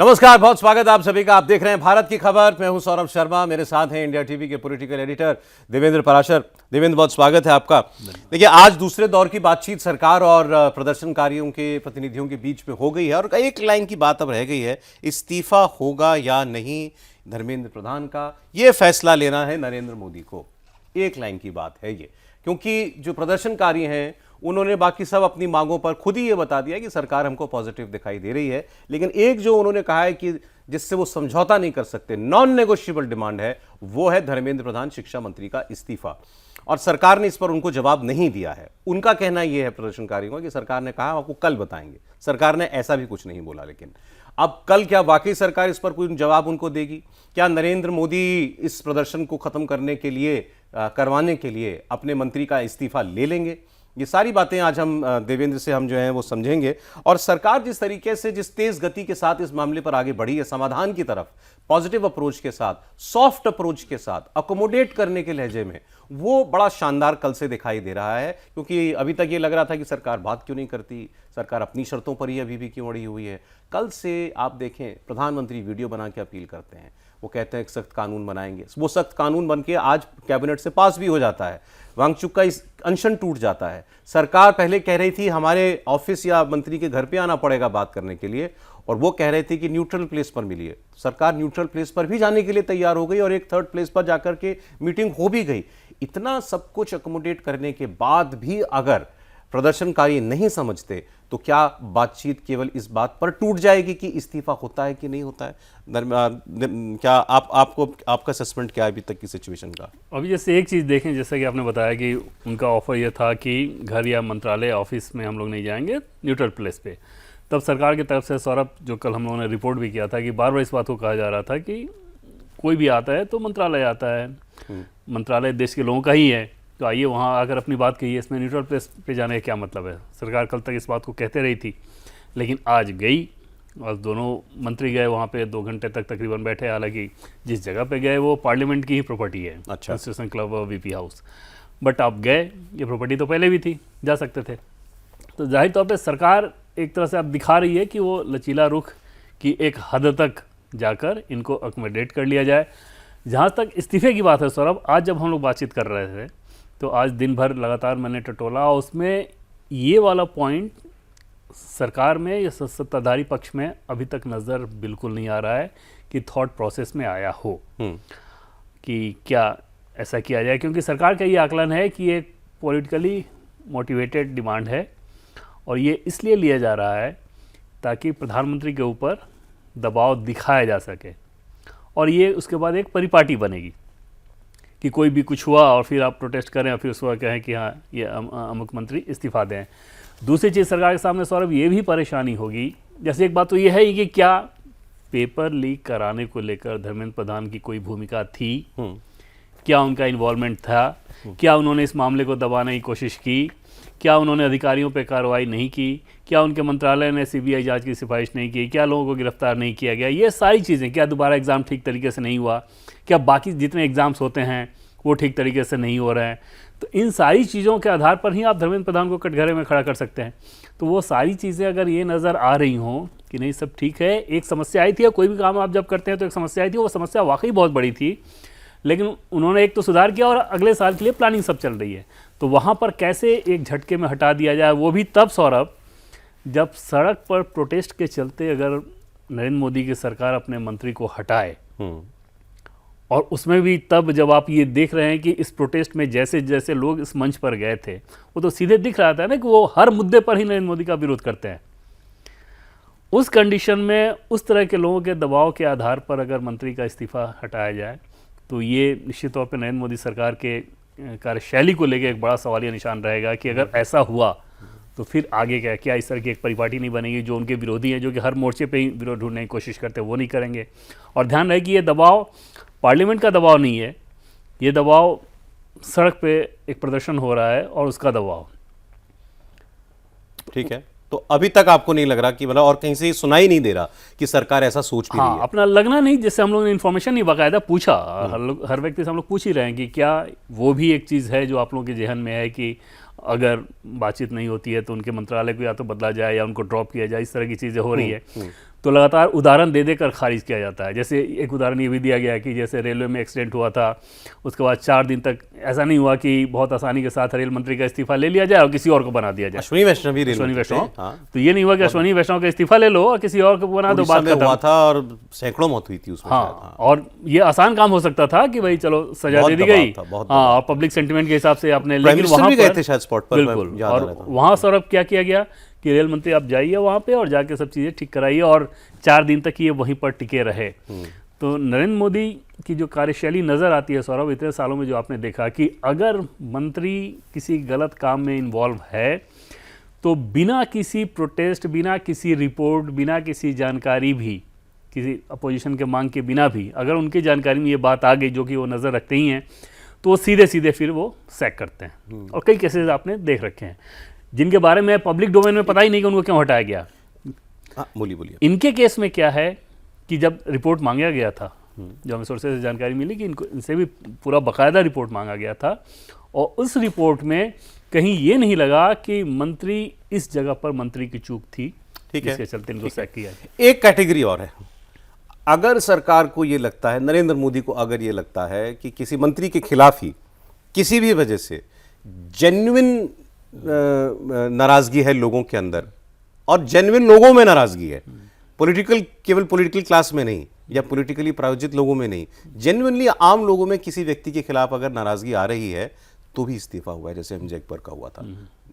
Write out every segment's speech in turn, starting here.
नमस्कार, बहुत स्वागत आप सभी का। आप देख रहे हैं भारत की खबर। मैं हूं सौरभ शर्मा, मेरे साथ हैं इंडिया टीवी के पॉलिटिकल एडिटर देवेंद्र पराशर। देवेंद्र, बहुत स्वागत है आपका। देखिए, आज दूसरे दौर की बातचीत सरकार और प्रदर्शनकारियों के प्रतिनिधियों के बीच में हो गई है और एक लाइन की बात अब रह गई है, इस्तीफा होगा या नहीं धर्मेंद्र प्रधान का, यह फैसला लेना है नरेंद्र मोदी को। एक लाइन की बात है ये, क्योंकि जो प्रदर्शनकारी हैं उन्होंने बाकी सब अपनी मांगों पर खुद ही ये बता दिया कि सरकार हमको पॉजिटिव दिखाई दे रही है, लेकिन एक जो उन्होंने कहा है कि जिससे वो समझौता नहीं कर सकते, नॉन नेगोशिएबल डिमांड है, वो है धर्मेंद्र प्रधान शिक्षा मंत्री का इस्तीफा। और सरकार ने इस पर उनको जवाब नहीं दिया है। उनका कहना यह है प्रदर्शनकारियों का कि सरकार ने कहा आपको कल बताएंगे। सरकार ने ऐसा भी कुछ नहीं बोला। लेकिन अब कल क्या वाकई सरकार इस पर कोई जवाब उनको देगी? क्या नरेंद्र मोदी इस प्रदर्शन को खत्म करने के लिए, करवाने के लिए अपने मंत्री का इस्तीफा ले लेंगे? ये सारी बातें आज हम देवेंद्र से हम जो हैं वो समझेंगे। और सरकार जिस तरीके से, जिस तेज गति के साथ इस मामले पर आगे बढ़ी है, समाधान की तरफ, पॉजिटिव अप्रोच के साथ, सॉफ्ट अप्रोच के साथ, अकोमोडेट करने के लहजे में, वो बड़ा शानदार कल से दिखाई दे रहा है। क्योंकि अभी तक ये लग रहा था कि सरकार बात क्यों नहीं करती, सरकार अपनी शर्तों पर ही अभी भी क्यों अड़ी हुई है। कल से आप देखें, प्रधानमंत्री वीडियो बना के अपील करते हैं, वो कहते हैं एक सख्त कानून बनाएंगे। वो सख्त कानून बन के आज कैबिनेट से पास भी हो जाता है, वांगचुक का इस अनशन टूट जाता है। सरकार पहले कह रही थी हमारे ऑफिस या मंत्री के घर पे आना पड़ेगा बात करने के लिए, और वो कह रहे थे कि न्यूट्रल प्लेस पर मिलिए। सरकार न्यूट्रल प्लेस पर भी जाने के लिए तैयार हो गई और एक थर्ड प्लेस पर जाकर के मीटिंग हो भी गई। इतना सब कुछ अकोमोडेट करने के बाद भी अगर प्रदर्शनकारी नहीं समझते, तो क्या बातचीत केवल इस बात पर टूट जाएगी कि इस्तीफा होता है कि नहीं होता है? क्या आपका असेसमेंट क्या है अभी तक की सिचुएशन का? अभी जैसे एक चीज़ देखें, जैसा कि आपने बताया कि उनका ऑफर यह था कि घर या मंत्रालय ऑफिस में हम लोग नहीं जाएंगे, न्यूट्रल प्लेस पे। तब सरकार की तरफ से, सौरभ, जो कल हम लोगों ने रिपोर्ट भी किया था कि बार बार इस बात को कहा जा रहा था कि कोई भी आता है तो मंत्रालय आता है, मंत्रालय देश के लोगों का ही है, तो आइए वहाँ आकर अपनी बात कहिए, इसमें न्यूट्रल प्लेस पे जाने का क्या मतलब है। सरकार कल तक इस बात को कहते रही थी, लेकिन आज गई और दोनों मंत्री गए वहाँ पे 2 घंटे तक तकरीबन बैठे। हालांकि जिस जगह पे गए वो पार्लियामेंट की ही प्रॉपर्टी है, अच्छा, कंस्टिट्यूशन क्लब और वीपी हाउस, बट आप गए, ये प्रॉपर्टी तो पहले भी थी, जा सकते थे। तो जाहिर तौर पर सरकार एक तरह से अब दिखा रही है कि वो लचीला रुख की एक हद तक जाकर इनको अकोमोडेट कर लिया जाए। जहाँ तक इस्तीफे की बात है सौरभ, आज जब हम लोग बातचीत कर रहे थे तो आज दिन भर लगातार मैंने टटोला, उसमें ये वाला पॉइंट सरकार में या सत्ताधारी पक्ष में अभी तक नज़र बिल्कुल नहीं आ रहा है कि थॉट प्रोसेस में आया हो कि क्या ऐसा किया जाए। क्योंकि सरकार का ये आकलन है कि ये पॉलिटिकली मोटिवेटेड डिमांड है और ये इसलिए लिया जा रहा है ताकि प्रधानमंत्री के ऊपर दबाव दिखाया जा सके, और ये उसके बाद एक परिपाटी बनेगी कि कोई भी कुछ हुआ और फिर आप प्रोटेस्ट करें और फिर उसके बाद कहें कि हाँ ये अमुक मंत्री इस्तीफा दें। दूसरी चीज़ सरकार के सामने सौरभ ये भी परेशानी होगी, जैसे एक बात तो ये है कि क्या पेपर लीक कराने को लेकर धर्मेंद्र प्रधान की कोई भूमिका थी, क्या उनका इन्वॉल्वमेंट था, क्या उन्होंने इस मामले को दबाने की कोशिश की, क्या उन्होंने अधिकारियों पर कार्रवाई नहीं की, क्या उनके मंत्रालय ने सीबीआई जांच की सिफारिश नहीं की, क्या लोगों को गिरफ्तार नहीं किया गया, ये सारी चीज़ें, क्या दोबारा एग्ज़ाम ठीक तरीके से नहीं हुआ, क्या बाकी जितने एग्ज़ाम्स होते हैं वो ठीक तरीके से नहीं हो रहे हैं। तो इन सारी चीज़ों के आधार पर ही आप धर्मेंद्र प्रधान को कटघरे में खड़ा कर सकते हैं। तो वो सारी चीज़ें अगर ये नज़र आ रही हों कि नहीं सब ठीक है, एक समस्या आई थी, या कोई भी काम आप जब करते हैं तो एक समस्या आई थी, वो समस्या वाकई बहुत बड़ी थी, लेकिन उन्होंने एक तो सुधार किया और अगले साल के लिए प्लानिंग सब चल रही है, तो वहाँ पर कैसे एक झटके में हटा दिया जाए, वो भी तब सौरभ जब सड़क पर प्रोटेस्ट के चलते अगर नरेंद्र मोदी की सरकार अपने मंत्री को हटाए, और उसमें भी तब जब आप ये देख रहे हैं कि इस प्रोटेस्ट में जैसे जैसे लोग इस मंच पर गए थे, वो तो सीधे दिख रहा था ना कि वो हर मुद्दे पर ही नरेंद्र मोदी का विरोध करते हैं। उस कंडीशन में उस तरह के लोगों के दबाव के आधार पर अगर मंत्री का इस्तीफा हटाया जाए, तो ये निश्चित तौर पर नरेंद्र मोदी सरकार के कार्यशैली को लेकर एक बड़ा सवालिया निशान रहेगा कि अगर ऐसा हुआ तो फिर आगे क्या इस तरह की एक परिपाटी नहीं बनेगी। जो उनके विरोधी हैं, जो कि हर मोर्चे पे ही विरोध ढूंढने की कोशिश करते हैं, वो नहीं करेंगे। और ध्यान रहे कि ये दबाव पार्लियामेंट का दबाव नहीं है, ये दबाव सड़क पे एक प्रदर्शन हो रहा है और उसका दबाव। ठीक है, तो अभी तक आपको नहीं लग रहा कि मतलब, और कहीं से सुनाई नहीं दे रहा कि सरकार ऐसा सोच भी रही है? अपना लगना नहीं, जैसे हम लोगों ने इन्फॉर्मेशन नहीं बाकायदा पूछा, हर व्यक्ति से हम लोग पूछ ही रहे हैं कि क्या वो भी एक चीज़ है जो आप लोगों के जहन में है कि अगर बातचीत नहीं होती है तो उनके मंत्रालय को या तो बदला जाए या उनको ड्रॉप किया जाए, इस तरह की चीज़ें हो रही है। तो लगातार उदाहरण दे देकर खारिज किया जाता है। जैसे एक उदाहरण ये भी दिया गया है कि जैसे रेलवे में एक्सीडेंट हुआ था, उसके बाद 4 दिन तक ऐसा नहीं हुआ कि बहुत आसानी के साथ रेल मंत्री का इस्तीफा ले लिया जाए और किसी और को बना दिया जाए। अश्विनी वैष्णव भी अश्विनी वैष्णव, हाँ। तो ये नहीं हुआ कि अश्विनी वैष्णव का इस्तीफा ले लो और किसी और को बना दो, बात खत्म। हुआ था और सैकड़ों मौत हुई थी उसमें। हाँ, और ये आसान काम हो सकता था कि भाई चलो सजा दे दी गई, हाँ, और पब्लिक सेंटिमेंट के हिसाब से आपने, लेकिन वहां पर बिल्कुल, और वहां सौरभ क्या किया गया कि रेल मंत्री आप जाइए वहाँ पे और जाके सब चीज़ें ठीक कराइए, और 4 दिन तक ये वहीं पर टिके रहे। तो नरेंद्र मोदी की जो कार्यशैली नज़र आती है सौरभ, इतने सालों में जो आपने देखा कि अगर मंत्री किसी गलत काम में इन्वॉल्व है तो बिना किसी प्रोटेस्ट, बिना किसी रिपोर्ट, बिना किसी जानकारी भी, किसी अपोजिशन के मांग के बिना भी अगर उनकी जानकारी में ये बात आ गई जो कि वो नज़र रखते ही हैं, तो वो सीधे सीधे फिर वो सैक करते हैं। और कई केसेस आपने देख रखे हैं जिनके बारे में पब्लिक डोमेन में पता ही नहीं कि उनको क्यों हटाया गया। बोलिए। इनके केस में क्या है कि जब रिपोर्ट मांगा गया था, जो हमें सोर्सेज से जानकारी मिली कि इनसे भी पूरा बाकायदा रिपोर्ट मांगा गया था, और उस रिपोर्ट में कहीं ये नहीं लगा कि मंत्री इस जगह पर मंत्री की चूक थी, ठीक है, इसके चलते इनको सैक किया। एक कैटेगरी और है, अगर सरकार को ये लगता है, नरेंद्र मोदी को अगर ये लगता है कि किसी मंत्री के खिलाफ ही किसी भी वजह से जेन्युइन नाराजगी है लोगों के अंदर, और जेन्युइन लोगों में नाराजगी है, केवल पॉलिटिकल क्लास में नहीं या पॉलिटिकली प्रायोजित लोगों में नहीं, जेन्युइनली आम लोगों में किसी व्यक्ति के खिलाफ अगर नाराजगी आ रही है तो भी इस्तीफा हुआ है, जैसे एमजे अकबर का हुआ था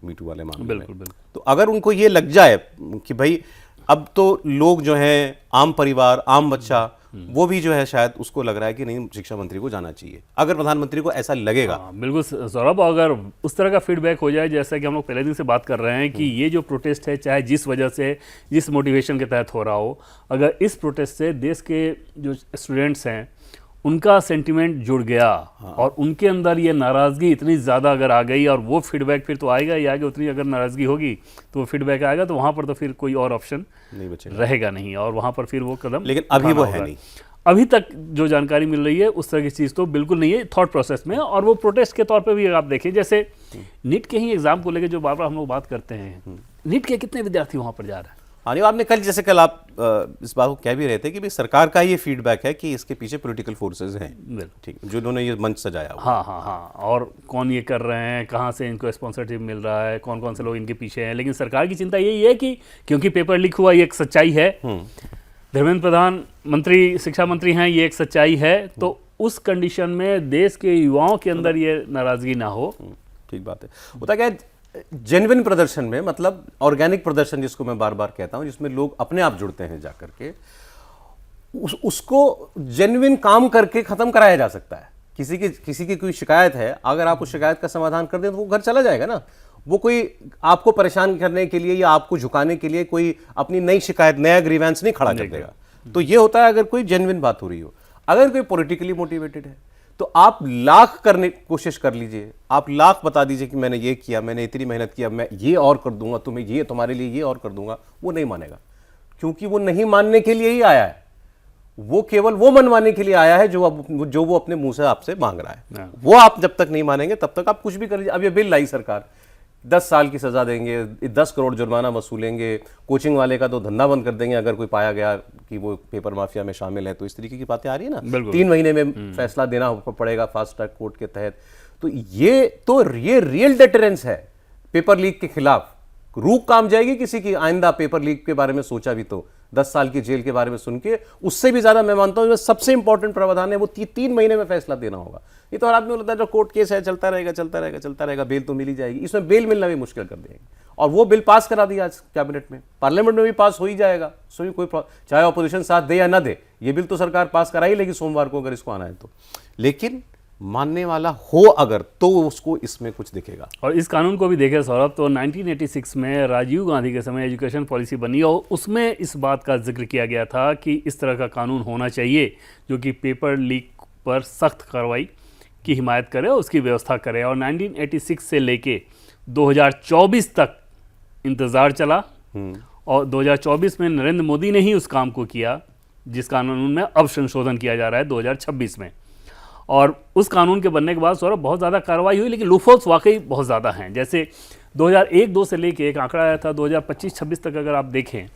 मीटू वाले मामले में। तो अगर उनको ये लग जाए कि भाई अब तो लोग जो हैं, आम परिवार, आम बच्चा, वो भी जो है शायद उसको लग रहा है कि नहीं, शिक्षा मंत्री को जाना चाहिए, अगर प्रधानमंत्री को ऐसा लगेगा। बिल्कुल सौरभ, अगर उस तरह का फीडबैक हो जाए जैसा कि हम लोग पहले दिन से बात कर रहे हैं कि ये जो प्रोटेस्ट है, चाहे जिस वजह से, जिस मोटिवेशन के तहत हो रहा हो, अगर इस प्रोटेस्ट से देश के जो स्टूडेंट्स हैं उनका सेंटिमेंट जुड़ गया, और उनके अंदर ये नाराज़गी इतनी ज़्यादा अगर आ गई, और वो फीडबैक फिर तो आएगा ही आगे, उतनी अगर नाराज़गी होगी तो वो फीडबैक आएगा, तो वहाँ पर तो फिर कोई और ऑप्शन नहीं बचेगा, रहेगा नहीं, और वहाँ पर फिर वो कदम, लेकिन अभी वो है नहीं। अभी तक जो जानकारी मिल रही है उस तरह की चीज़ तो बिल्कुल नहीं है थॉट प्रोसेस में। और वो प्रोटेस्ट के तौर पे भी आप देखें, जैसे नीट के ही एग्जाम को लेकर जो बार बार हम लोग बात करते हैं, नीट के कितने विद्यार्थी वहाँ पर जा रहे हैं। हाँ, नहीं, आपने कल आप इस बात को कह भी रहे थे कि भाई सरकार का ये फीडबैक है कि इसके पीछे पॉलिटिकल फोर्सेस हैं, ठीक, जिन्होंने ये मंच सजाया हुआ। हाँ, और कौन ये कर रहे हैं, कहाँ से इनको स्पॉन्सरशिप मिल रहा है, कौन कौन से लोग इनके पीछे हैं। लेकिन सरकार की चिंता यही है कि क्योंकि पेपर लीक हुआ, ये एक सच्चाई है, धर्मेंद्र प्रधान मंत्री, शिक्षा मंत्री हैं, ये एक सच्चाई है, तो उस कंडीशन में देश के युवाओं के अंदर ये नाराजगी ना हो। ठीक बात है। होता क्या है, जेन्युइन प्रदर्शन में, मतलब ऑर्गेनिक प्रदर्शन जिसको मैं बार बार कहता हूं, जिसमें लोग अपने आप जुड़ते हैं जाकर के, उसको जेन्युइन काम करके खत्म कराया जा सकता है। किसी की कोई शिकायत है, अगर आप उस शिकायत का समाधान कर दें तो वो घर चला जाएगा ना। वो कोई आपको परेशान करने के लिए या आपको झुकाने के लिए कोई अपनी नई शिकायत, नया ग्रीवेंस नहीं खड़ा कर देगा। तो ये होता है अगर कोई जेन्युइन बात हो रही हो। अगर कोई पॉलिटिकली मोटिवेटेड है तो आप लाख करने की कोशिश कर लीजिए, आप लाख बता दीजिए कि मैंने ये किया, मैंने इतनी मेहनत किया, मैं ये और कर दूंगा, तुम्हें ये, तुम्हारे लिए ये और कर दूंगा, वो नहीं मानेगा, क्योंकि वो नहीं मानने के लिए ही आया है। वो केवल वो मनवाने के लिए आया है जो वो अपने मुंह से आपसे मांग रहा है। वो आप जब तक नहीं मानेंगे तब तक आप कुछ भी कर लीजिए। अब ये बिल लाई सरकार, 10 साल की सजा देंगे, 10 करोड़ जुर्माना वसूलेंगे, कोचिंग वाले का तो धंधा बंद कर देंगे अगर कोई पाया गया कि वो पेपर माफिया में शामिल है। तो इस तरीके की बातें आ रही है ना, 3 महीने में फैसला देना पड़ेगा फास्ट ट्रैक कोर्ट के तहत। तो ये रियल डेटरेंस है पेपर लीक के खिलाफ। रूह काम जाएगी किसी की आइंदा पेपर लीक के बारे में सोचा भी तो, 10 साल की जेल के बारे में सुन के। उससे भी ज्यादा मैं मानता हूं सबसे इंपॉर्टेंट प्रावधान है वो 3 महीने में फैसला देना होगा। ये तो हर आदमी बोलता है जो कोर्ट केस है चलता रहेगा, बेल तो मिल ही जाएगी। इसमें बेल मिलना भी मुश्किल कर देंगे। और वो बिल पास करा दिया आज कैबिनेट में, पार्लियामेंट में भी पास हो ही जाएगा, उसमें कोई चाहे अपोजिशन साथ दे या ना दे, ये बिल तो सरकार पास करा ही लेगी सोमवार को अगर इसको आना है तो। लेकिन मानने वाला हो अगर तो उसको इसमें कुछ दिखेगा। और इस कानून को भी देखें सौरभ, तो 1986 में राजीव गांधी के समय एजुकेशन पॉलिसी बनी और उसमें इस बात का जिक्र किया गया था कि इस तरह का कानून होना चाहिए जो कि पेपर लीक पर सख्त कार्रवाई की हिमायत करे और उसकी व्यवस्था करे। और 1986 से लेके 2024 तक इंतज़ार चला और 2024 में नरेंद्र मोदी ने ही उस काम को किया जिस कानून में अब संशोधन किया जा रहा है 2026 में। और उस कानून के बनने के बाद सौरभ बहुत ज़्यादा कार्रवाई हुई, लेकिन लूपहोल्स वाकई बहुत ज़्यादा हैं। जैसे 2001-2 से लेके एक आंकड़ा आया था 2025-26 तक अगर आप देखें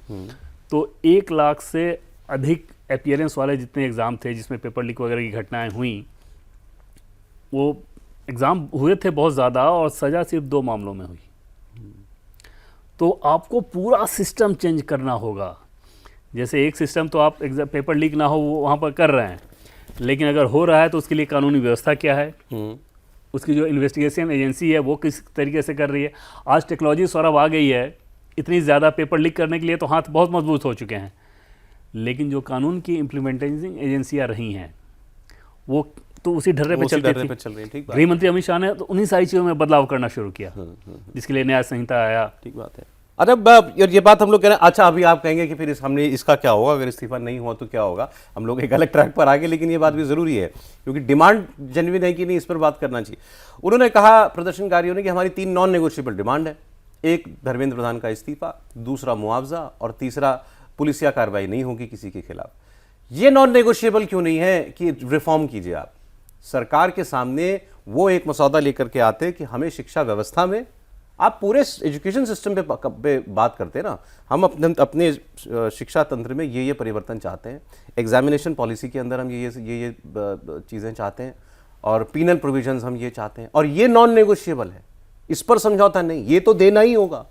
तो 1 लाख से अधिक अपीयरेंस वाले जितने एग्ज़ाम थे जिसमें पेपर लीक वगैरह की घटनाएं हुई, वो एग्ज़ाम हुए थे बहुत ज़्यादा और सज़ा सिर्फ 2 मामलों में हुई। तो आपको पूरा सिस्टम चेंज करना होगा। जैसे एक सिस्टम तो आप पेपर लीक ना हो वो वहाँ पर कर रहे हैं, लेकिन अगर हो रहा है तो उसके लिए कानूनी व्यवस्था क्या है, उसकी जो इन्वेस्टिगेशन एजेंसी है वो किस तरीके से कर रही है। आज टेक्नोलॉजी सौरभ आ गई है इतनी ज़्यादा, पेपर लीक करने के लिए तो हाथ बहुत मजबूत हो चुके हैं, लेकिन जो कानून की इम्प्लीमेंटिंग एजेंसियाँ रही हैं वो तो उसी ढर्रे पे चल रही थी। गृह मंत्री अमित शाह ने तो उन्हीं सारी चीज़ों में बदलाव करना शुरू किया, जिसके लिए न्याय संहिता आया। ठीक बात है। अरे ये बात हम लोग कह रहे हैं। अच्छा, अभी आप कहेंगे कि फिर हमने इसका क्या होगा, अगर इस्तीफा नहीं हुआ तो क्या होगा। हम लोग एक अलग ट्रैक पर आ गए, लेकिन ये बात भी ज़रूरी है क्योंकि डिमांड जेन्युइन है कि नहीं, इस पर बात करना चाहिए। उन्होंने कहा प्रदर्शनकारियों ने कि हमारी 3 नॉन नेगोशिएबल डिमांड है। एक, धर्मेंद्र प्रधान का इस्तीफा, दूसरा मुआवजा, और तीसरा पुलिसिया कार्रवाई नहीं होगी किसी के खिलाफ। ये नॉन नेगोशिएबल क्यों नहीं है कि रिफॉर्म कीजिए आप। सरकार के सामने वो एक मसौदा लेकर के आते कि हमें शिक्षा व्यवस्था में, आप पूरे एजुकेशन सिस्टम पे बात करते हैं ना, हम अपने शिक्षा तंत्र में ये परिवर्तन चाहते हैं, एग्जामिनेशन पॉलिसी के अंदर हम ये चीज़ें चाहते हैं, और पीनल प्रोविजंस हम ये चाहते हैं, और ये नॉन नेगोशिएबल है, इस पर समझौता नहीं, ये तो देना ही होगा।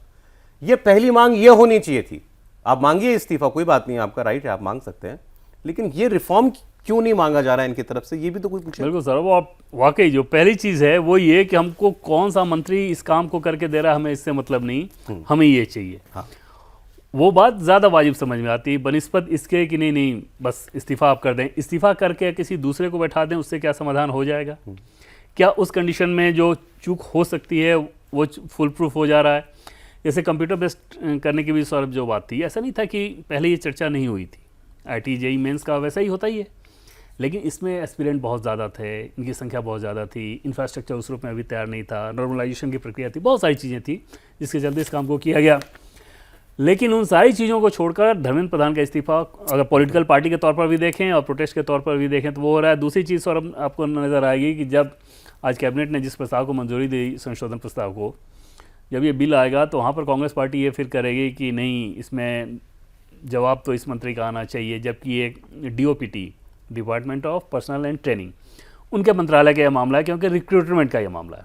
ये पहली मांग ये होनी चाहिए थी। आप मांगिए इस्तीफा, कोई बात नहीं, आपका राइट है, आप मांग सकते हैं, लेकिन ये रिफॉर्म क्यों नहीं मांगा जा रहा है इनकी तरफ से, ये भी तो कोई पूछे। बिल्कुल सर, वो आप वाकई जो पहली चीज़ है वो ये कि हमको कौन सा मंत्री इस काम को करके दे रहा है हमें इससे मतलब नहीं, हमें ये चाहिए। हाँ। वो बात ज़्यादा वाजिब समझ में आती है बनिस्बत इसके कि नहीं बस इस्तीफा आप कर दें, इस्तीफा करके किसी दूसरे को बैठा दें, उससे क्या समाधान हो जाएगा? क्या उस कंडीशन में जो चूक हो सकती है वो फुल प्रूफ हो जा रहा है? जैसे कंप्यूटर बेस्ड करने की भी सौरभ जो बात थी, ऐसा नहीं था कि पहले ये चर्चा नहीं हुई थी। IIT JEE मेंस का वैसा ही होता ही है, लेकिन इसमें एस्पिरेंट बहुत ज़्यादा थे, इनकी संख्या बहुत ज़्यादा थी, इंफ्रास्ट्रक्चर उस रूप में अभी तैयार नहीं था, नॉर्मलाइजेशन की प्रक्रिया थी, बहुत सारी चीज़ें थी जिसके चलते इस काम को किया गया। लेकिन उन सारी चीज़ों को छोड़कर धर्मेंद्र प्रधान का इस्तीफा अगर पॉलिटिकल पार्टी के तौर पर भी देखें और प्रोटेस्ट के तौर पर भी देखें तो वो हो रहा है। दूसरी चीज़ सौरभ आपको नज़र आएगी कि जब आज कैबिनेट ने जिस प्रस्ताव को मंजूरी दी, संशोधन प्रस्ताव को, जब ये बिल आएगा तो वहाँ पर कांग्रेस पार्टी ये फिर करेगी कि नहीं, इसमें जवाब तो इस मंत्री का आना चाहिए, जबकि ये DOPT, department of personal and training, उनके मंत्रालय का यह मामला है, क्योंकि रिक्रूटमेंट का यह मामला है।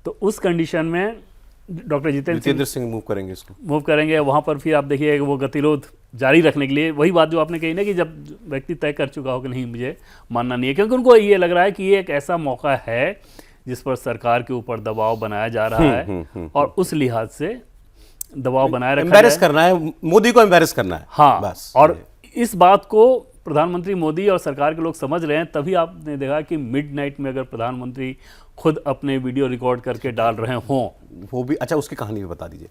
तो उस कंडीशन में डॉक्टर जितेंद्र सिंह मूव करेंगे वहाँ पर। फिर आप देखिए वो गतिरोध जारी रखने के लिए, वही बात जो आपने कही ना कि जब व्यक्ति तय कर चुका हो कि नहीं मुझे मानना नहीं है, क्योंकि उनको ये लग रहा है कि ये एक ऐसा मौका है जिस पर सरकार के ऊपर दबाव बनाया जा रहा है, और उस लिहाज से दबाव बनाए रखा एम्बैरेस करना है, मोदी को एम्बैरेस करना है। हाँ, बस। और इस बात को प्रधानमंत्री मोदी और सरकार के लोग समझ रहे हैं, तभी आपने देखा कि मिडनाइट में अगर प्रधानमंत्री खुद अपने वीडियो रिकॉर्ड करके डाल रहे हों, वो भी। अच्छा, उसकी कहानी भी बता दीजिए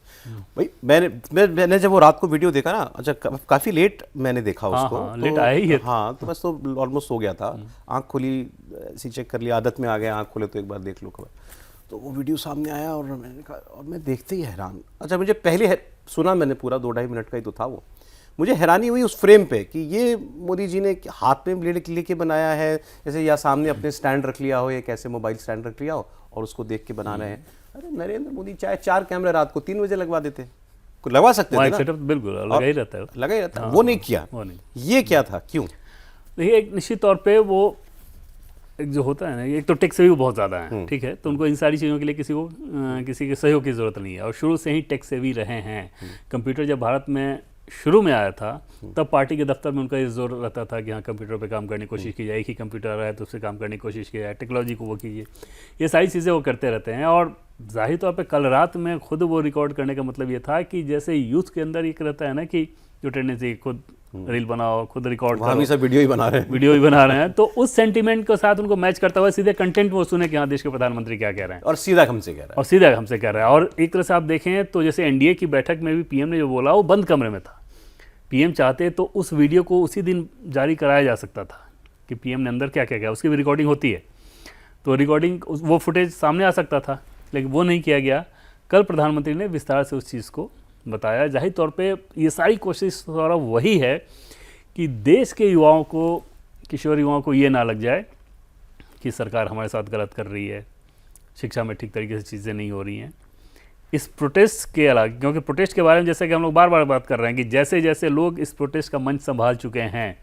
भाई। मैंने जब वो रात को वीडियो देखा ना, अच्छा काफ़ी लेट मैंने देखा उसको। हाँ, लेट आया ही है। हाँ, तो बस तो ऑलमोस्ट हो गया था, आँख खुली, ऐसी चेक कर लिया, आदत में आ गया, आँख खोले तो एक बार देख लो खबर। तो वो वीडियो सामने आया और मैंने कहा, और मैं देखते ही हैरान। अच्छा, मुझे पहले सुना मैंने पूरा 2-2.5 मिनट का ही तो था वो, मुझे हैरानी हुई उस फ्रेम पे कि ये मोदी जी ने हाथ में ब्लेड लेके बनाया है, जैसे या सामने अपने स्टैंड रख लिया हो, या कैसे मोबाइल स्टैंड रख लिया हो और उसको देख के बना रहे हैं। अरे नरेंद्र मोदी चाहे 4 कैमरे रात को 3 बजे लगवा देते, लगवा सकते थे ना। बिल्कुल लगा ही रहता है, लगा ही रहता है। वो नहीं किया, ये क्या था, क्यों? देखिए, एक निश्चित तौर पे वो एक जो होता है ना, एक तो टेक्स सेवी बहुत ज़्यादा है, ठीक है, तो उनको इन सारी चीज़ों के लिए किसी के सहयोग की ज़रूरत नहीं है, और शुरू से ही टेक्स सेवी रहे हैं। कंप्यूटर जब भारत में शुरू में आया था तब पार्टी के दफ्तर में उनका ये जोर रहता था कि हाँ, कंप्यूटर पे काम करने की कोशिश की जाए, एक ही कंप्यूटर आ रहा है तो उससे काम करने की कोशिश की जाए, टेक्नोलॉजी को वो कीजिए, ये सारी चीज़ें वो करते रहते हैं। और जाहिर तौर पे कल रात में खुद वो रिकॉर्ड करने का मतलब ये था कि जैसे यूथ के अंदर एक रहता है ना कि जो टेंडेंसी खुद रील बनाओ, खुद रिकॉर्ड करो, सब वीडियो ही बना रहे हैं, तो उस सेंटीमेंट के साथ उनको मैच करता हुआ सीधे कंटेंट में वो सुने कि हाँ, देश के प्रधानमंत्री क्या कह रहे हैं, और सीधा हमसे कह रहा है। और एक तरह से आप देखें तो जैसे NDA की बैठक में भी PM ने जो बोला वो बंद कमरे में था। PM चाहते तो उस वीडियो को उसी दिन जारी कराया जा सकता था कि PM ने अंदर क्या क्या किया, उसकी भी रिकॉर्डिंग होती है, तो रिकॉर्डिंग वो फुटेज सामने आ सकता था, लेकिन वो नहीं किया गया। कल प्रधानमंत्री ने विस्तार से उस चीज़ को बताया। जाहिर तौर पे ये सारी कोशिश थोड़ा वही है कि देश के युवाओं को, किशोर युवाओं को ये ना लग जाए कि सरकार हमारे साथ गलत कर रही है, शिक्षा में ठीक तरीके से चीज़ें नहीं हो रही हैं। इस प्रोटेस्ट के अलावा, क्योंकि प्रोटेस्ट के बारे में जैसे कि हम लोग बार बार बात कर रहे हैं कि जैसे जैसे लोग इस प्रोटेस्ट का मंच संभाल चुके हैं,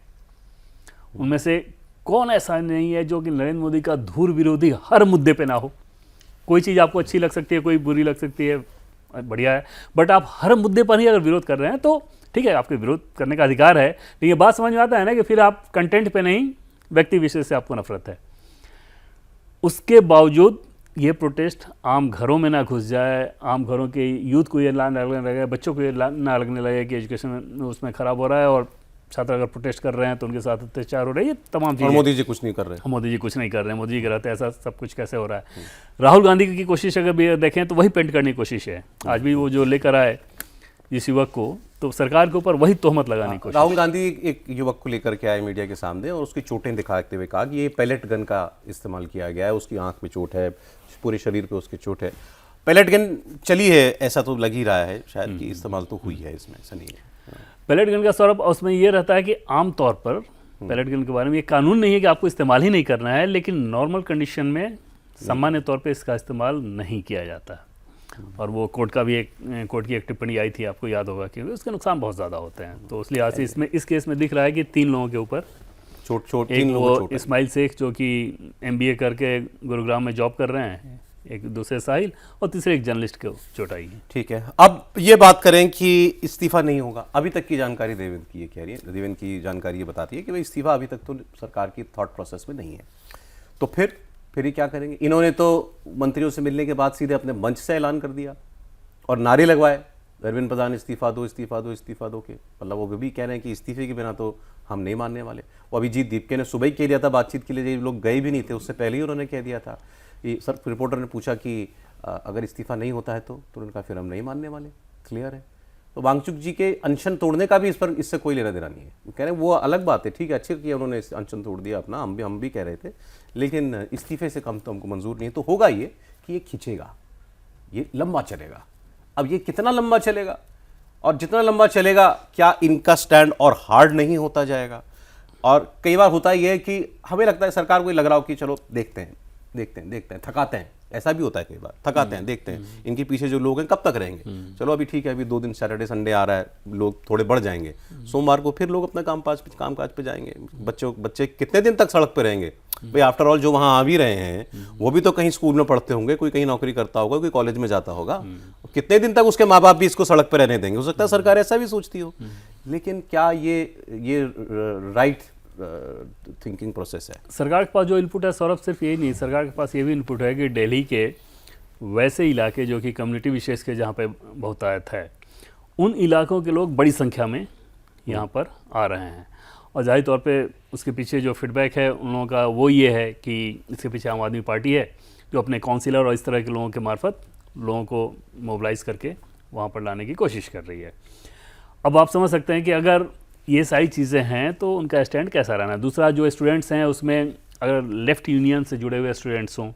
उनमें से कौन ऐसा नहीं है जो कि नरेंद्र मोदी का धूर विरोधी हर मुद्दे पे ना हो। कोई चीज़ आपको अच्छी लग सकती है, कोई बुरी लग सकती है, बढ़िया है, बट आप हर मुद्दे पर ही अगर विरोध कर रहे हैं तो ठीक है, आपके विरोध करने का अधिकार है, लेकिन ये बात समझ में आता है ना कि फिर आप कंटेंट पे नहीं, व्यक्ति विशेष से आपको नफरत है। उसके बावजूद ये प्रोटेस्ट आम घरों में ना घुस जाए, आम घरों के यूथ को ये ना लगने लगे, बच्चों को ये ना लगने लगे कि एजुकेशन उसमें ख़राब हो रहा है और छात्र अगर प्रोटेस्ट कर रहे हैं तो उनके साथ अत्याचार हो रहे हैं, ये तमाम चीज़ें। और मोदी जी कुछ नहीं कर रहे हैं। मोदी जी कुछ नहीं कर रहे हैं, मोदी जी के रहते ऐसा सब कुछ कैसे हो रहा है। राहुल गांधी की कोशिश अगर भी देखें तो वही पेंट करने की कोशिश है। आज भी वो जो लेकर आए जिस युवक को, तो सरकार के ऊपर वही तोहमत लगाने की कोशिश। राहुल गांधी एक युवक को लेकर के आए मीडिया के सामने और उसकी चोटें दिखाते हुए कहा कि ये पैलेट गन का इस्तेमाल किया गया है, उसकी आंख में चोट है, पूरे शरीर पे उसके चोट है। पैलेट गन चली है ऐसा तो लग ही रहा है शायद कि इस्तेमाल तो हुई है, इसमें ऐसा नहीं है। पैलेट गन का सौरभ उसमें ये रहता है कि आमतौर पर पैलेट गन के बारे में ये कानून नहीं है कि आपको इस्तेमाल ही नहीं करना है, लेकिन नॉर्मल कंडीशन में सामान्य तौर पे इसका इस्तेमाल नहीं किया जाता। और वो कोर्ट की एक टिप्पणी आई थी, आपको याद होगा कि उसके नुकसान बहुत ज़्यादा होते हैं। तो इसलिए आज इसमें इस केस में दिख रहा है कि 3 लोगों के ऊपर चोट एक वो इस्माइल शेख जो कि MBA करके गुरुग्राम में जॉब कर रहे हैं, एक दूसरे साहिल, और तीसरे एक जर्नलिस्ट को चोट आई है। ठीक है, अब ये बात करें कि इस्तीफा नहीं होगा। अभी तक की जानकारी देवेंद्र की ये कह रही है, देवेंद्र की जानकारी ये बताती है कि भाई इस्तीफा अभी तक तो सरकार की थॉट प्रोसेस में नहीं है। तो फिर ये क्या करेंगे? इन्होंने तो मंत्रियों से मिलने के बाद सीधे अपने मंच से ऐलान कर दिया और नारे लगवाए, धर्मेंद्र प्रधान इस्तीफा दो, इस्तीफा दो, इस्तीफा दो के। मतलब वो भी कह रहे हैं कि इस्तीफे के बिना तो हम नहीं मानने वाले। वो अभिजीत दीपके ने सुबह ही कह दिया था बातचीत के लिए, लोग गए भी नहीं थे उससे पहले ही उन्होंने कह दिया था। ये सर रिपोर्टर ने पूछा कि अगर इस्तीफा नहीं होता है तो उन्होंने कहा फिर हम नहीं मानने वाले, क्लियर है। तो वांगचुक जी के अनशन तोड़ने का भी इससे कोई लेना देना नहीं है। कह रहे हैं वो अलग बात है, ठीक है, अच्छे किया उन्होंने अनशन तोड़ दिया अपना, हम भी कह रहे थे, लेकिन इस्तीफे से कम तो हमको मंजूर नहीं है। तो होगा ये कि ये खींचेगा, ये लंबा चलेगा। अब ये कितना लंबा चलेगा और जितना लंबा चलेगा क्या इनका स्टैंड और हार्ड नहीं होता जाएगा? और कई बार होता ही है कि हमें लगता है सरकार को लग रहा हो कि चलो देखते हैं, थकाते हैं, ऐसा भी होता है कई बार, थकाते हैं, देखते हैं इनके पीछे जो लोग हैं कब तक रहेंगे। चलो अभी ठीक है, अभी 2 दिन सैटरडे संडे आ रहा है, लोग थोड़े बढ़ जाएंगे, सोमवार को फिर लोग अपना कामकाज पे जाएंगे। बच्चे कितने दिन तक सड़क पे रहेंगे भाई? आफ्टर ऑल जो वहाँ आ भी रहे हैं वो भी तो कहीं स्कूल में पढ़ते होंगे, कोई कहीं नौकरी करता होगा, कोई कॉलेज में जाता होगा। कितने दिन तक उसके माँ बाप भी इसको सड़क पर रहने देंगे? हो सकता है सरकार ऐसा भी सोचती हो, लेकिन क्या ये राइट थिंकिंग प्रोसेस है? सरकार के पास जो इनपुट है सौरभ, सिर्फ यही नहीं, सरकार के पास ये भी इनपुट है कि दिल्ली के वैसे इलाके जो कि कम्युनिटी विशेष के जहाँ पे बहुतायत है, उन इलाकों के लोग बड़ी संख्या में यहाँ पर आ रहे हैं। और जाहिर तौर पे उसके पीछे जो फीडबैक है उन लोगों का वो ये है कि इसके पीछे आम आदमी पार्टी है जो अपने काउंसिलर और इस तरह के लोगों के मार्फत लोगों को मोबिलाइज़ करके वहाँ पर लाने की कोशिश कर रही है। अब आप समझ सकते हैं कि अगर ये सारी चीज़ें हैं तो उनका स्टैंड कैसा रहना है। दूसरा, जो स्टूडेंट्स हैं उसमें अगर लेफ़्ट यूनियन से जुड़े हुए स्टूडेंट्स हों,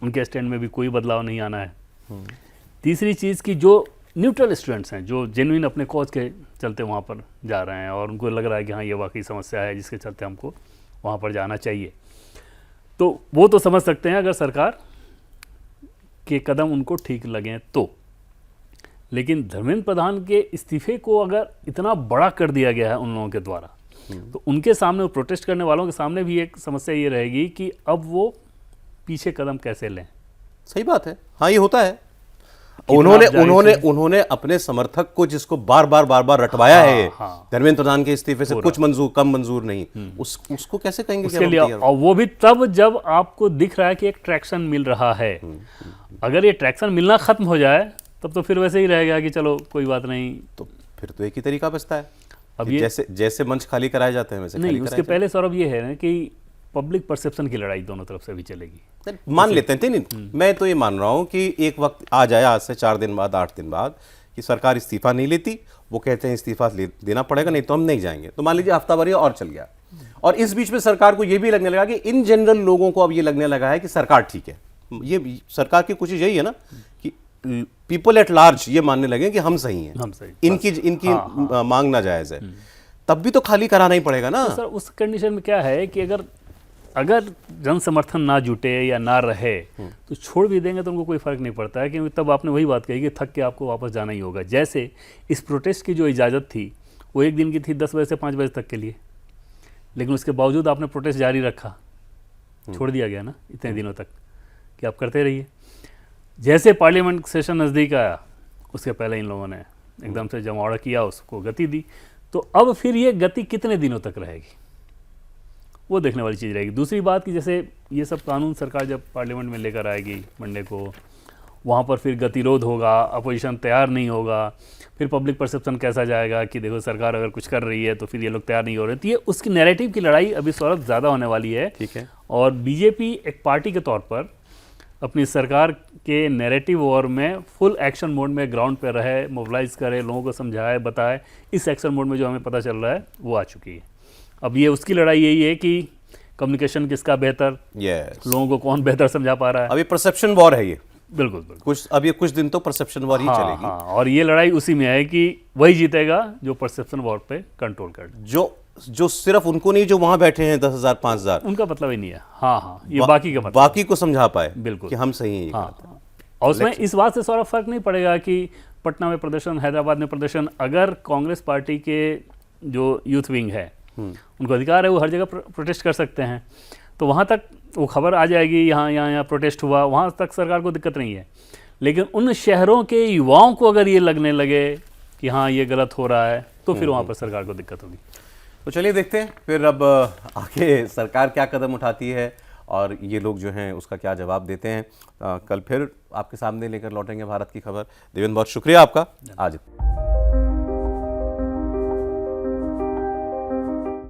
उनके स्टैंड में भी कोई बदलाव नहीं आना है। तीसरी चीज़ कि जो न्यूट्रल स्टूडेंट्स हैं, जो जेन्युइन अपने कॉज के चलते वहाँ पर जा रहे हैं और उनको लग रहा है कि हाँ ये वाकई समस्या है जिसके चलते हमको वहाँ पर जाना चाहिए, तो वो तो समझ सकते हैं अगर सरकार के कदम उनको ठीक लगें तो। लेकिन धर्मेंद्र प्रधान के इस्तीफे को अगर इतना बड़ा कर दिया गया है उन लोगों के द्वारा, तो उनके सामने, प्रोटेस्ट करने वालों के सामने भी एक समस्या ये रहेगी कि अब वो पीछे कदम कैसे लें। सही बात है, हाँ ये होता है। उन्होंने अपने समर्थक को जिसको बार बार रटवाया है धर्मेंद्र प्रधान के इस्तीफे से, कुछ कम मंजूर नहीं, उसको कैसे कहेंगे उसके लिए? और वो भी तब जब आपको दिख रहा है कि एक ट्रैक्शन मिल रहा है। अगर ये ट्रैक्शन मिलना खत्म हो जाए तब तो फिर वैसे ही रहेगा कि चलो कोई बात नहीं। तो फिर तो एक ही तरीका बचता है, अब ये जैसे मंच खाली कराए जाते हैं वैसे नहीं, उसके पहले सौरभ ये है ना कि पब्लिक परसेप्शन की लड़ाई दोनों तरफ से भी चलेगी। मान लेते हैं, नहीं मैं तो ये मान रहा हूँ कि एक वक्त आ जाए, आज से 4 दिन बाद, 8 दिन बाद, कि सरकार इस्तीफा नहीं लेती, वो कहते हैं इस्तीफा देना पड़ेगा नहीं तो हम नहीं जाएंगे, तो मान लीजिए हफ्ता भर ये और चल गया, और इस बीच में सरकार को ये भी लगने लगा कि इन जनरल लोगों को अब ये लगने लगा है कि सरकार ठीक है। ये सरकार की कोशिश यही है ना कि पीपल एट लार्ज ये मानने लगे कि हम सही हैं, हम सही, इनकी मांग ना जायज़ है, तब भी तो खाली कराना ही पड़ेगा ना। तो सर उस कंडीशन में क्या है कि अगर अगर जन समर्थन ना जुटे या ना रहे तो छोड़ भी देंगे तो उनको कोई फ़र्क नहीं पड़ता है, क्योंकि तब आपने वही बात कही कि थक के आपको वापस जाना ही होगा। जैसे इस प्रोटेस्ट की जो इजाज़त थी वो एक दिन की थी 10 बजे से 5 बजे तक के लिए, लेकिन उसके बावजूद आपने प्रोटेस्ट जारी रखा, छोड़ दिया गया ना इतने दिनों तक कि आप करते रहिए। जैसे पार्लियामेंट सेशन नज़दीक आया उसके पहले इन लोगों ने एकदम से जमावड़ा किया, उसको गति दी। तो अब फिर ये गति कितने दिनों तक रहेगी वो देखने वाली चीज़ रहेगी। दूसरी बात कि जैसे ये सब कानून सरकार जब पार्लियामेंट में लेकर आएगी मंडे को, वहाँ पर फिर गतिरोध होगा, अपोजिशन तैयार नहीं होगा, फिर पब्लिक परसेप्शन कैसा जाएगा कि देखो सरकार अगर कुछ कर रही है तो फिर ये लोग तैयार नहीं हो रहे। तो ये उसकी नैरेटिव की लड़ाई अभी सौरभ ज़्यादा होने वाली है। ठीक है। और बीजेपी एक पार्टी के तौर पर अपनी सरकार के नैरेटिव वॉर में फुल एक्शन मोड में ग्राउंड पे रहे, मोबिलाइज करे, लोगों को समझाए, बताए। इस एक्शन मोड में जो हमें पता चल रहा है वो आ चुकी है। अब ये उसकी लड़ाई यही है कि कम्युनिकेशन किसका बेहतर, लोगों को कौन बेहतर समझा पा रहा है। अभी परसेप्शन वॉर है ये। बिल्कुल बिल्कुल। अब ये कुछ दिन तो परसेप्शन वॉर ही चलेगी। हाँ, और ये लड़ाई उसी में है कि वही जीतेगा जो परसेप्शन वॉर पे कंट्रोल कर, जो सिर्फ उनको नहीं, जो वहां बैठे हैं 10,000 5,000, उनका मतलब ही नहीं है। हाँ, ये बाकी का मतलब, बाकी को समझा पाए बिल्कुल कि हम सही हैं। हाँ, और उसमें इस बात से सारा फर्क नहीं पड़ेगा कि पटना में प्रदर्शन, हैदराबाद में प्रदर्शन, अगर कांग्रेस पार्टी के जो यूथ विंग है उनको अधिकार है, वो हर जगह प्रोटेस्ट कर सकते हैं। तो वहाँ तक वो खबर आ जाएगी, यहाँ प्रोटेस्ट हुआ, वहाँ तक सरकार को दिक्कत नहीं है। लेकिन उन शहरों के युवाओं को अगर ये लगने लगे कि हाँ ये गलत हो रहा है, तो फिर वहाँ पर सरकार को दिक्कत होगी। तो चलिए देखते हैं फिर अब आगे सरकार क्या कदम उठाती है और ये लोग जो हैं उसका क्या जवाब देते हैं। कल फिर आपके सामने लेकर लौटेंगे भारत की खबर। देवेंद्र, बहुत शुक्रिया आपका आज।